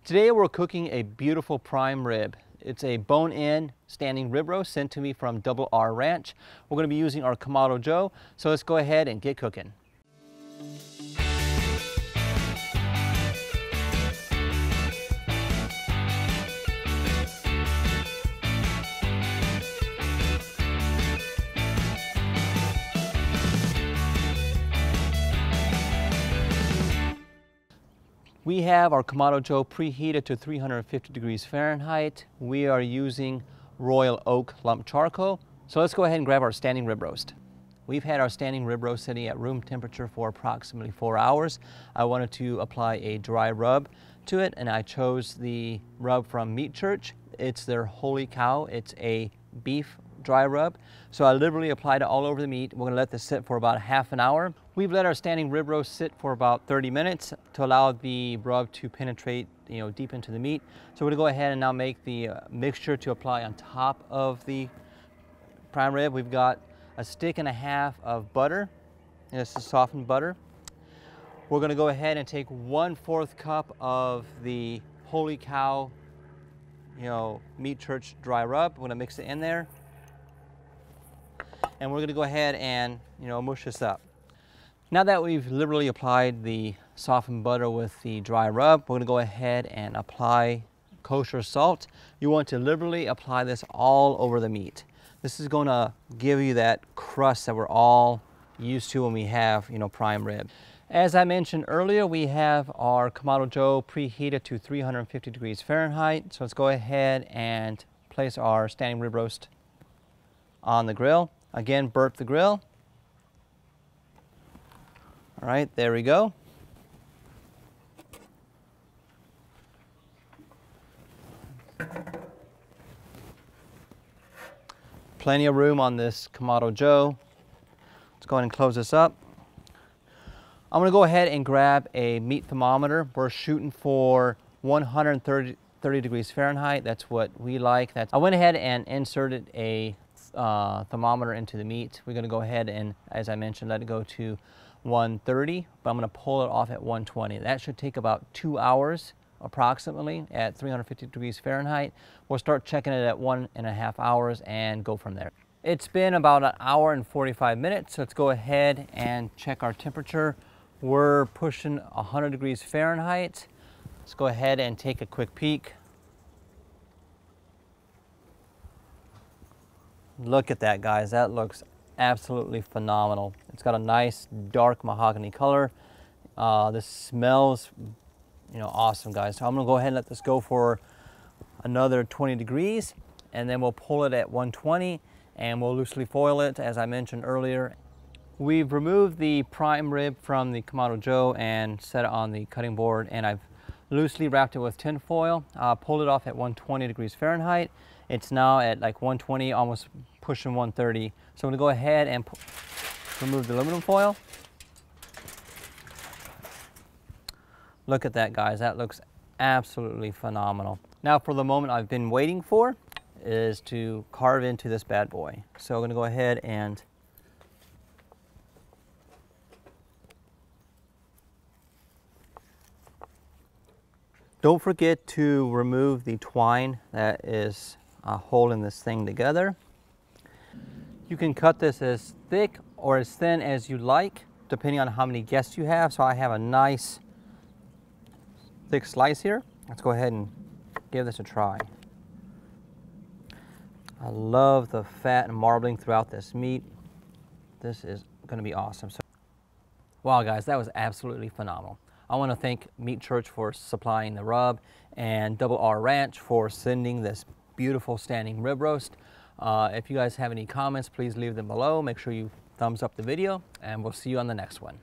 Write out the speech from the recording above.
Today we're cooking a beautiful prime rib. It's a bone-in standing rib roast sent to me from DoubleRRanch. We're going to be using our Kamado Joe, so let's go ahead and get cooking. We have our Kamado Joe preheated to 350 degrees Fahrenheit. We are using royal oak lump charcoal. So let's go ahead and grab our standing rib roast. We've had our standing rib roast sitting at room temperature for approximately 4 hours. I wanted to apply a dry rub to it, and I chose the rub from MeatChurch. It's their Holy Cow. It's a beef dry rub. So I liberally applied it all over the meat. We're gonna let this sit for about half an hour. We've let our standing rib roast sit for about 30 minutes to allow the rub to penetrate, deep into the meat. So we're gonna go ahead and now make the mixture to apply on top of the prime rib. We've got a stick and a half of butter. This is softened butter. We're gonna go ahead and take 1/4 cup of the Holy Cow, MeatChurch dry rub. We're gonna mix it in there. And we're gonna go ahead and, mush this up. Now that we've liberally applied the softened butter with the dry rub, we're gonna go ahead and apply kosher salt. You want to liberally apply this all over the meat. This is gonna give you that crust that we're all used to when we have, prime rib. As I mentioned earlier, we have our Kamado Joe preheated to 350 degrees Fahrenheit. So let's go ahead and place our standing rib roast on the grill. Again, burp the grill. All right, there we go. Plenty of room on this Kamado Joe. Let's go ahead and close this up. I'm gonna go ahead and grab a meat thermometer. We're shooting for 130 degrees Fahrenheit. That's what we like. I went ahead and inserted a thermometer into the meat. We're going to go ahead and, as I mentioned, let it go to 130, but I'm going to pull it off at 120. That should take about 2 hours approximately at 350 degrees Fahrenheit. We'll start checking it at 1.5 hours and go from there. It's been about 1 hour and 45 minutes. So let's go ahead and check our temperature. We're pushing 100 degrees Fahrenheit. Let's go ahead and take a quick peek. Look at that, guys. That looks absolutely phenomenal. It's got a nice dark mahogany color. This smells, awesome, guys. So I'm gonna go ahead and let this go for another 20 degrees, and then we'll pull it at 120, and we'll loosely foil it, as I mentioned earlier. We've removed the prime rib from the Kamado Joe and set it on the cutting board, and I've loosely wrapped it with tin foil. Pulled it off at 120 degrees Fahrenheit. It's now at like 120, almost pushing 130. So I'm gonna go ahead and remove the aluminum foil. Look at that, guys. That looks absolutely phenomenal. Now for the moment I've been waiting for is to carve into this bad boy. So I'm gonna go ahead and don't forget to remove the twine that is holding this thing together. You can cut this as thick or as thin as you like, depending on how many guests you have. So I have a nice thick slice here. Let's go ahead and give this a try. I love the fat and marbling throughout this meat. This is gonna be awesome. So, wow, guys, that was absolutely phenomenal. I want to thank MeatChurch for supplying the rub and DoubleRRanch for sending this beautiful standing rib roast. If you guys have any comments, please leave them below. Make sure you thumbs up the video, and we'll see you on the next one.